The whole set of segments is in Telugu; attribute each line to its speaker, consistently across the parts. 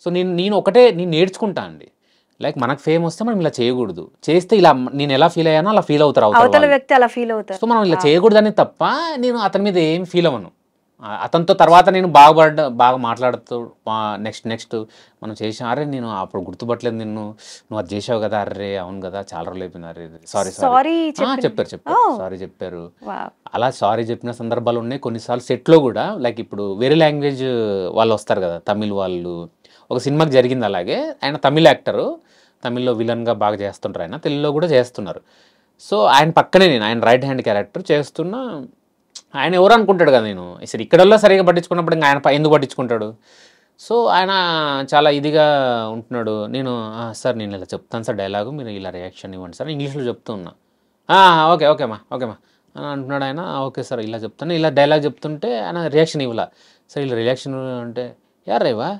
Speaker 1: సో నేను ఒకటే నేను నేర్చుకుంటా అండి. లైక్ మనకు ఫేమ్ వస్తే మనం ఇలా చేయకూడదు. చేస్తే ఇలా నేను ఎలా ఫీల్ అయ్యానో అలా ఫీల్ అవుతారు అవతల
Speaker 2: అవతల
Speaker 1: వాళ్ళు.
Speaker 2: వ్యక్తి అలా ఫీల్ అవుతారు.
Speaker 1: సో మనం ఇలా చేయకూడదని తప్ప నేను అతని మీద ఏం ఫీల్ అవ్వను. అతనితో తర్వాత నేను బాగా మాట్లాడుతూ నెక్స్ట్ మనం చేసాం, అరే నేను అప్పుడు గుర్తుపట్టలేదు నిన్ను, నువ్వు అది చేసావు కదా, అరే అవును కదా చాలా రోజులు అయిపోయింది, అరే సారీ చెప్పారు సారీ చెప్పారు. అలా సారీ చెప్పిన సందర్భాలు ఉన్నాయి. కొన్నిసార్లు సెట్లో కూడా లైక్ ఇప్పుడు వేరే లాంగ్వేజ్ వాళ్ళు వస్తారు కదా, తమిళ్ వాళ్ళు. ఒక సినిమాకి జరిగింది అలాగే. ఆయన తమిళ్ యాక్టరు, తమిళ్లో విలన్గా బాగా చేస్తుంటారు, ఆయన తెలుగులో కూడా చేస్తున్నారు. సో ఆయన పక్కనే ఆయన రైట్ హ్యాండ్ క్యారెక్టర్ చేస్తున్నా, ఆయన ఎవరు అనుకుంటాడు కదా, నేను అసలు ఇక్కడల్లో సరిగా పట్టించుకున్నప్పుడు ఇంకా ఆయన ఎందుకు పట్టించుకుంటాడు. సో ఆయన చాలా ఇదిగా ఉంటున్నాడు. నేను సార్ నేను ఇలా చెప్తాను సార్ డైలాగు, మీరు ఇలా రియాక్షన్ ఇవ్వండి సార్, ఇంగ్లీష్లో చెప్తున్నా. ఓకేమా అని అంటున్నాడు ఆయన. ఓకే సార్ ఇలా చెప్తాను, ఇలా డైలాగ్ చెప్తుంటే ఆయన రియాక్షన్ ఇవ్వాల. సార్ ఇలా రియాక్షన్ అంటే యార్ రేవా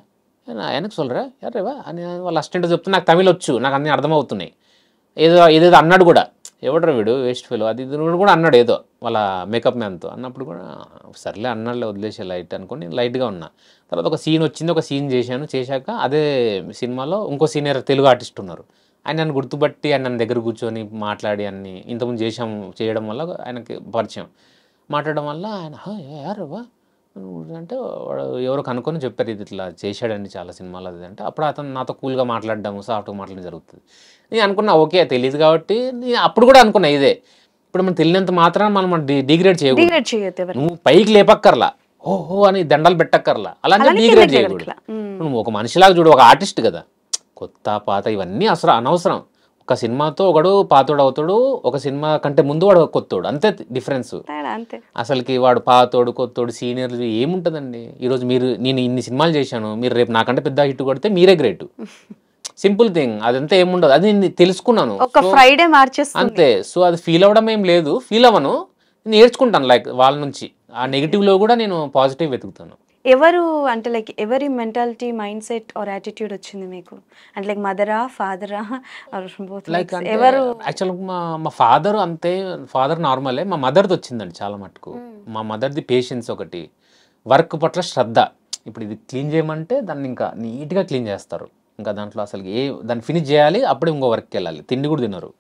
Speaker 1: ఆయనకు సొల్లరా యార్ రేవా అని వాళ్ళ అసిస్టెంట్ చెప్తే నాకు తమిళ్ వచ్చు, నాకు అన్నీ అర్థమవుతున్నాయి. ఏదేదో అన్నాడు కూడా, ఎవడరా వీడు వేస్ట్ ఫెలో అది ఇది కూడా అన్నాడు ఏదో వాళ్ళ మేకప్ మ్యాన్తో. అన్నప్పుడు కూడా సర్లే అన్నాడులే వదిలేసే లైట్ అనుకోని లైట్గా ఉన్నా. తర్వాత ఒక సీన్ వచ్చింది, ఒక సీన్ చేశాక అదే సినిమాలో ఇంకో సీనియర్ తెలుగు ఆర్టిస్ట్ ఉన్నారు. ఆయన నన్ను గుర్తుపట్టి ఆయన నన్ను దగ్గర కూర్చొని మాట్లాడి అన్ని ఇంతకుముందు చేయడం వల్ల ఆయనకి పరిచయం. మాట్లాడడం వల్ల ఆయన యారవా అంటే వాడు ఎవరో కనుక్కొని చెప్పారు, ఇది ఇట్లా చేశాడండి చాలా సినిమాలు అది అంటే. అప్పుడు అతను నాతో కూల్గా మాట్లాడడం, సాఫ్ట్గా మాట్లాడడం జరుగుతుంది. నేను అనుకున్నా ఓకే తెలియదు కాబట్టి, నేను అప్పుడు కూడా అనుకున్నా ఇదే, ఇప్పుడు మనం తెలియనంత మాత్రాన మనం డిగ్రేడ్ చేయకూడదు. నువ్వు పైకి లేపక్కర్లా, ఓహో అని దండాలు పెట్టక్కర్లా, అలాగే డిగ్రేడ్ చేయకూడదు. నువ్వు ఒక మనిషిలాగా చూడు, ఒక ఆర్టిస్ట్ కదా, కొత్త పాత ఇవన్నీ అసలు అనవసరం. ఒక సినిమాతో ఒకడు పాతోడు అవుతాడు, ఒక సినిమా కంటే ముందు వాడు కొత్తోడు, అంతే డిఫరెన్స్. అసలుకి వాడు పాతోడు కొత్తోడు సీనియర్లు ఏముంటుందండి. ఈరోజు నేను ఇన్ని సినిమాలు చేశాను, మీరు రేపు నాకంటే పెద్ద హిట్ కొడితే మీరే గ్రేట్, సింపుల్ థింగ్. అదంతా ఏముండదు, అది నేను తెలుసుకున్నాను అంతే. సో అది ఫీల్ అవ్వడం ఏం లేదు, ఫీల్ అవ్వను, నేర్చుకుంటాను లైక్ వాళ్ళ నుంచి. ఆ నెగిటివ్లో కూడా నేను పాజిటివ్ వెతుకుతాను.
Speaker 2: ఎవరు అంటే లైక్ ఎవరి mentality mindset or attitude వచ్చింది మీకు అంటే లైక్ మదరా ఫాదరా
Speaker 1: లైక్ ఎవరు? యాక్చువల్గా మా ఫాదర్ అంతే, ఫాదర్ నార్మలే. మా మదర్ది వచ్చిందండి చాలా మటుకు. మా మదర్ది పేషెన్స్ ఒకటి, వర్క్ పట్ల శ్రద్ధ. ఇప్పుడు ఇది క్లీన్ చేయమంటే దాన్ని ఇంకా నీట్గా క్లీన్ చేస్తారు, ఇంకా దాంట్లో అసలు దాన్ని ఫినిష్ చేయాలి, అప్పుడే ఇంకో వర్క్కి వెళ్ళాలి, తిండి కూడా తినరు.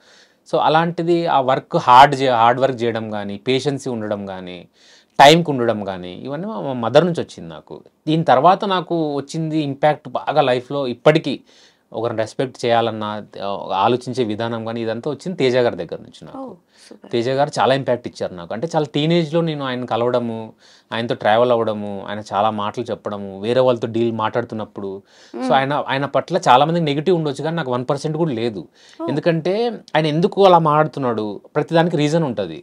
Speaker 1: సో అలాంటిది ఆ వర్క్ హార్డ్ వర్క్ చేయడం కానీ, పేషెన్సీ ఉండడం కానీ, టైంకి ఉండడం కానీ, ఇవన్నీ మా మదర్ నుంచి వచ్చింది నాకు. దీని తర్వాత నాకు వచ్చింది ఇంపాక్ట్ బాగా లైఫ్లో ఇప్పటికీ. ఒకరిని రెస్పెక్ట్ చేయాలన్న ఆలోచించే విధానం కానీ ఇదంతా వచ్చింది తేజ గారి దగ్గర నుంచి నాకు. తేజ గారు చాలా ఇంపాక్ట్ ఇచ్చారు నాకు. అంటే చాలా టీనేజ్లో నేను ఆయన కలవడము, ఆయనతో ట్రావెల్ అవ్వడము, ఆయన చాలా మాటలు చెప్పడము, వేరే వాళ్ళతో మాట్లాడుతున్నప్పుడు. సో ఆయన పట్ల చాలామందికి నెగిటివ్ ఉండొచ్చు, కానీ నాకు 1% కూడా లేదు. ఎందుకంటే ఆయన ఎందుకు అలా మాట్లాడుతున్నాడు, ప్రతిదానికి రీజన్ ఉంటుంది.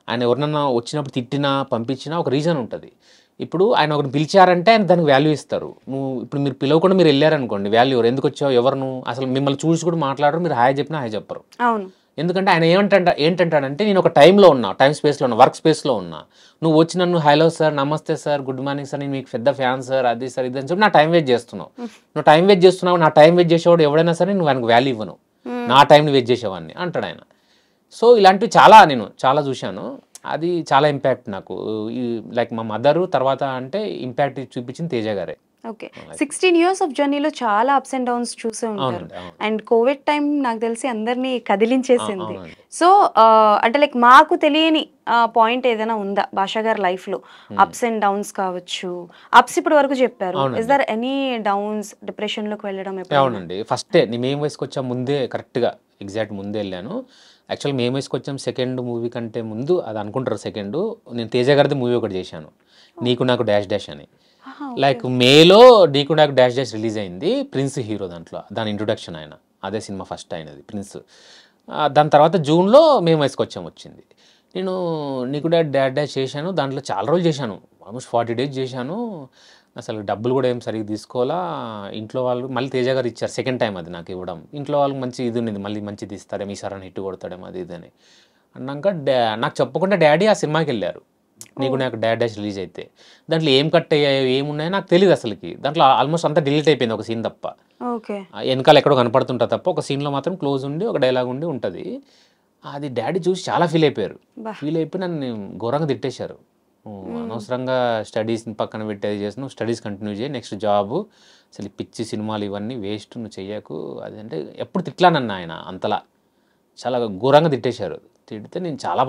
Speaker 1: ఆయన ఎవరినన్నా వచ్చినప్పుడు తిట్టినా పంపించినా ఒక రీజన్ ఉంటుంది. ఇప్పుడు ఆయన ఒకరిని పిలిచారంటే ఆయన దానికి వాల్యూ ఇస్తారు. ఇప్పుడు మీరు పిలవకుండా మీరు వెళ్ళారనుకోండి, వాల్యూ ఎవరు, ఎందుకు వచ్చావు, ఎవరు, అసలు మిమ్మల్ని చూసి కూడా మాట్లాడరు, మీరు హాయ్ చెప్పినా హాయ్ చెప్పరు. ఎందుకంటే ఆయన ఏంటంటాడంటే నేను ఒక టైంలో ఉన్నా, టైం స్పేస్లో ఉన్నా, వర్క్ స్పేస్లో ఉన్నా, నువ్వు వచ్చి నన్ను హలో సార్, నమస్తే సార్, గుడ్ మార్నింగ్ సార్, నేను మీకు పెద్ద ఫ్యాన్ సార్, అది సార్ ఇది అని చెప్పి నా టైం వేస్ట్ చేస్తున్నావు. నువ్వు టైం వేస్ట్ చేస్తున్నావు, నా టైం వేస్ట్ చేసేవాడు ఎవడైనా సరే నువ్వు ఆయనకు వాల్యూ ఇవ్వను, నా టైంని వేస్ట్ చేసేవాడిని అంటాడు ఆయన. సో ఇలాంటివి నేను చాలా చూశాను. అది చాలా ఇంపాక్ట్ నాకు. లైక్ మా మదరు తర్వాత అంటే ఇంపాక్ట్ చూపించింది తేజ గారే.
Speaker 2: ఓకే, 16 years ఆఫ్ జర్నీలో చాలా అప్స్ అండ్ డౌన్స్ చూసే ఉంటారు. అండ్ కోవిడ్ టైం నాకు తెలిసి అందరినీ కదిలించేసింది. సో అంటే లైక్ మాకు తెలియని పాయింట్ ఏదైనా ఉందా భాషా గారి లైఫ్ లో? అప్స్ అండ్ డౌన్స్ కావచ్చు, అప్స్ ఇప్పటి వరకు చెప్పారు, is there any downs, depression లోకి వెళ్ళడం?
Speaker 1: అవునండి, ఫస్టే మేము వయసుకు వచ్చా ముందే, కరెక్ట్గా ఎగ్జాక్ట్ ముందే వెళ్ళాను. యాక్చువల్గా మేము వేసుకొచ్చాం సెకండ్ మూవీ కంటే ముందు, అది అనుకుంటారు సెకండ్, నేను తేజ గారిది మూవీ ఒకటి చేశాను, నీకు నాకు డాష్ డాష్ అని. లైక్ మేలో నీకు నాకు డాష్ డాష్ రిలీజ్ అయింది, ప్రిన్స్ హీరో దాంట్లో, దాని ఇంట్రొడక్షన్ ఆయన, అదే సినిమా ఫస్ట్ అయినది ప్రిన్స్. దాని తర్వాత జూన్లో మేము వేసుకొచ్చాం వచ్చింది. నేను నీకు డాష్ డాష్ చేశాను, దాంట్లో చాలా రోజులు చేశాను, ఆల్మోస్ట్ 40 days చేశాను. అసలు డబ్బులు కూడా ఏం సరిగ్గా తీసుకోవాలా, ఇంట్లో వాళ్ళు మళ్ళీ తేజ గారు ఇచ్చారు సెకండ్ టైం అది నాకు ఇవ్వడం. ఇంట్లో వాళ్ళకి మంచి ఇది ఉన్నది, మళ్ళీ మంచిది ఇస్తారేమో ఈసారి హిట్ కొడతాడేమో అది ఇది అని అన్నాక నాకు చెప్పకుండా డాడీ ఆ సినిమాకి వెళ్ళారు, నీకు నాకు డాష్ డాష్ రిలీజ్ అయితే. దాంట్లో ఏం కట్ అయ్యాయో ఏమున్నాయో నాకు తెలియదు అసలుకి. దాంట్లో ఆల్మోస్ట్ అంతా డిలీట్ అయిపోయింది, ఒక సీన్ తప్ప. వెనకాల ఎక్కడో కనపడుతుంటా తప్ప ఒక సీన్లో మాత్రం క్లోజ్ ఉండి ఒక డైలాగ్ ఉండి ఉంటుంది. అది డాడీ చూసి చాలా ఫీల్ అయిపోయారు. ఫీల్ అయిపోయి నన్ను ఘోరంగా తిట్టేశారు. అనవసరంగా స్టడీస్ పక్కన పెట్టేది చేసి నువ్వు స్టడీస్ కంటిన్యూ చేయి, నెక్స్ట్ జాబ్, అసలు ఈ పిచ్చి సినిమాలు ఇవన్నీ వేస్ట్, నువ్వు చెయ్యకు అది అంటే ఎప్పుడు తిట్లానన్న ఆయన అంతలా చాలా ఘోరంగా తిట్టేశారు. తిడితే నేను చాలా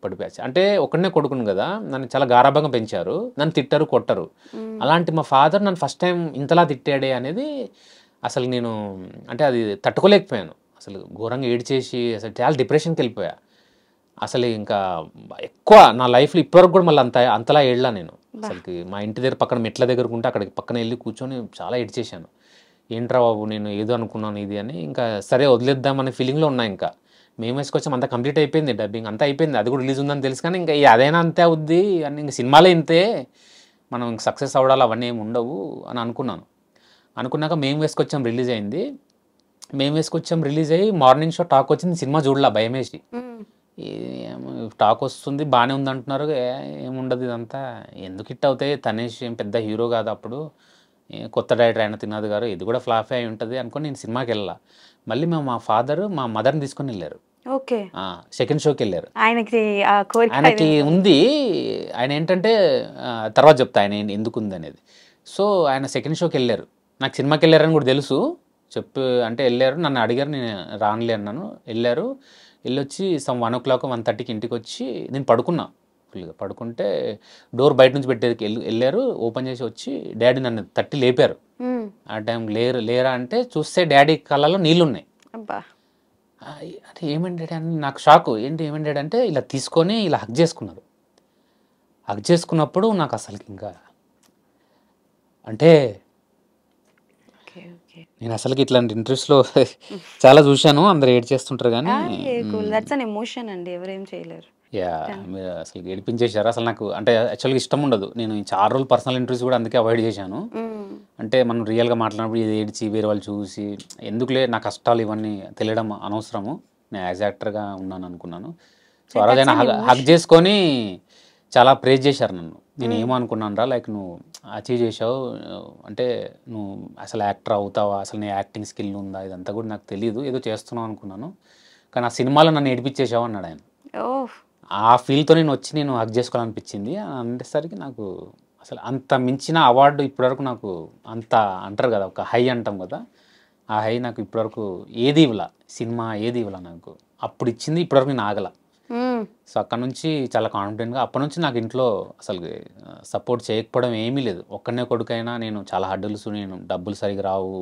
Speaker 1: పడిపోయా. అంటే ఒకనే కొడుకును కదా, నన్ను చాలా గారాబంగా పెంచారు, నన్ను తిట్టరు కొట్టరు. అలాంటి మా ఫాదర్ నన్ను ఫస్ట్ టైం ఇంతలా తిట్టాడే అనేది అసలు నేను అంటే అది తట్టుకోలేకపోయాను. అసలు ఘోరంగా ఏడ్చేసి అసలు చాలా డిప్రెషన్కి వెళ్ళిపోయా. అసలు ఇంకా ఎక్కువ నా లైఫ్లో ఇప్పటివరకు కూడా మళ్ళీ అంతలా ఏడ్లా నేను. అసలుకి మా ఇంటి దగ్గర పక్కన మెట్ల దగ్గరకు ఉంటే అక్కడికి పక్కన వెళ్ళి కూర్చొని చాలా ఏడ్చేసాను. ఏంట్రా బాబు నేను ఏదో అనుకున్నాను ఇది అని. ఇంకా సరే వదిలేద్దామనే ఫీలింగ్లో ఉన్నా. ఇంకా మేము వేసుకొచ్చాం, అంతా కంప్లీట్ అయిపోయింది, డబ్బింగ్ అంతా అయిపోయింది, అది కూడా రిలీజ్ ఉందని తెలుసు. కానీ ఇంకా అదైనా అంతే అవుద్ది అని, ఇంక సినిమాలే ఇంతే, మనం ఇంక సక్సెస్ అవ్వడాలు అవన్నీ ఏమి ఉండవు అని అనుకున్నాను. అనుకున్నాక మేము వేసుకొచ్చాం, రిలీజ్ అయింది. మేము వేసుకొచ్చాం, రిలీజ్ అయ్యి మార్నింగ్ షో టాక్ వచ్చింది. సినిమా చూడలా, భయమేసి. టాక్ వస్తుంది బాగానే ఉంది అంటున్నారు, ఏముండదు ఇదంతా, ఎందుకు హిట్ అవుతాయి, తనేష్ ఏం పెద్ద హీరో కాదు అప్పుడు, కొత్త డైరెక్టర్ అయిన త్రినాథ్ గారు, ఇది కూడా ఫ్లాప్ అయి ఉంటుంది అనుకుని నేను సినిమాకి వెళ్ళా. మళ్ళీ మా ఫాదర్ మా మదర్ని తీసుకొని వెళ్ళారు.
Speaker 2: ఓకే,
Speaker 1: సెకండ్ షోకి వెళ్ళారు.
Speaker 2: ఆయనకి
Speaker 1: ఉంది, ఆయన ఏంటంటే తర్వాత చెప్తా ఆయన ఎందుకు ఉంది అనేది. సో ఆయన సెకండ్ షోకి వెళ్ళారు, నాకు సినిమాకి వెళ్ళారని కూడా తెలుసు. అంటే వెళ్ళారు, నన్ను అడిగారు, నేను రానులే అన్నాను. వెళ్ళారు, వెళ్ళొచ్చి 1 o'clock 1:30కి ఇంటికి వచ్చి నేను పడుకున్నా. ఫుల్గా పడుకుంటే డోర్ బయట నుంచి పెట్టేది వెళ్ళారు, ఓపెన్ చేసి వచ్చి డాడీ నన్ను తట్టి లేపారు. ఆ టైం లేరా అంటే చూస్తే డాడీ కళ్ళలో నీళ్ళు ఉన్నాయి. అంటే ఏమేంటి డాడీ అని నాకు షాకు. ఏంటి ఏమేంటి డాడీ అంటే ఇలా తీసుకొని ఇలా హగ్ చేసుకున్నారు. హగ్ చేసుకున్నప్పుడు నాకు అసలు ఇంకా అంటే నేను అసలుకి ఇట్లాంటి ఇంట్రెస్ట్లో చాలా చూశాను, అందరు ఏడ్ చేస్తుంటారు కానీ
Speaker 2: ఎమోషన్ అండి, ఎవరేం చేయలేరు.
Speaker 1: మీరు అసలు ఏడిపించేశారు. అసలు నాకు అంటే యాక్చువల్గా ఇష్టం ఉండదు, నేను చాలా రోజులు పర్సనల్ ఇంటర్వ్యూస్ కూడా అందుకే అవాయిడ్ చేశాను. అంటే మనం రియల్గా మాట్లాడినప్పుడు ఇది ఏడ్చి వేరే వాళ్ళు చూసి ఎందుకులే, నా కష్టాలు ఇవన్నీ తెలియడం అనవసరము, నేను యాజ్ యాక్టర్గా ఉన్నాను అనుకున్నాను. సో ఆ రోజైనా హగ్ చేసుకొని చాలా ప్రేజ్ చేశారు నన్ను. నేను ఏమనుకున్నాను రా, లైక్ నువ్వు అచీవ్ చేసావు, అంటే నువ్వు అసలు యాక్టర్ అవుతావా, అసలు నీ యాక్టింగ్ స్కిల్ ఉందా, ఇదంతా కూడా నాకు తెలియదు, ఏదో చేస్తున్నావు అనుకున్నాను, కానీ ఆ సినిమాలో నన్ను ఏడిపించేసావు అన్నాడు ఆయన. ఆ ఫీల్తో నేను హగ్ చేసుకోవాలనిపించింది అనేసరికి నాకు అసలు అంత మించిన అవార్డు ఇప్పటివరకు నాకు అంత అంటారు కదా, ఒక హై అంటాం కదా, ఆ హై నాకు ఇప్పటివరకు ఏది ఇవ్వాల, సినిమా ఏది ఇవ్వాల నాకు, అప్పుడు ఇచ్చింది, ఇప్పటివరకు నేను ఆగల. సో అక్కడ నుంచి చాలా కాన్ఫిడెంట్గా, అప్పటి నుంచి నాకు ఇంట్లో అసలు సపోర్ట్ చేయకపోవడం ఏమీ లేదు. ఒక్కనే కొడుకైనా నేను చాలా హడ్డల్స్, నేను డబ్బులు సరిగా రావు,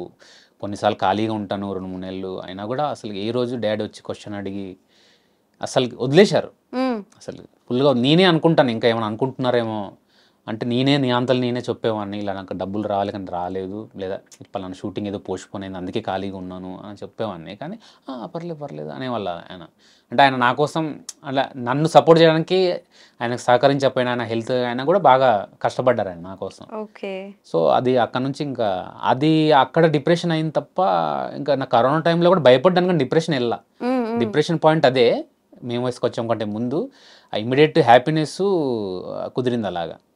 Speaker 1: కొన్నిసార్లు ఖాళీగా ఉంటాను 2-3 నెలలు అయినా కూడా అసలు ఏ రోజు డాడీ వచ్చి క్వశ్చన్ అడిగి అసలు వదిలేశారు. అసలు ఫుల్గా నేనే అనుకుంటాను, ఇంకా ఏమైనా అనుకుంటున్నారేమో అంటే నీ అంతలు నేనే చెప్పేవాడిని, ఇలా నాకు డబ్బులు రావాలి కానీ రాలేదు, లేదా పలానా షూటింగ్ ఏదో పోస్ట్పోన్ అయింది అందుకే ఖాళీగా ఉన్నాను అని చెప్పేవాడిని. కానీ పర్లేదు అనేవాళ్ళ ఆయన. అంటే ఆయన నా కోసం అలా నన్ను సపోర్ట్ చేయడానికి, ఆయనకు సహకరించకపోయినా ఆయన హెల్త్ అయినా కూడా బాగా కష్టపడ్డారు ఆయన నా కోసం. సో అది అక్కడ నుంచి ఇంకా అది అక్కడ డిప్రెషన్ అయింది తప్ప, ఇంకా నా కరోనా టైంలో కూడా భయపడ్డాను కానీ డిప్రెషన్ వెళ్ళా. డిప్రెషన్ పాయింట్ అదే, మేము వేసుకొచ్చాం కంటే ముందు ఆ ఇమ్మీడియట్ హ్యాపీనెస్ కుదిరింది అలాగా.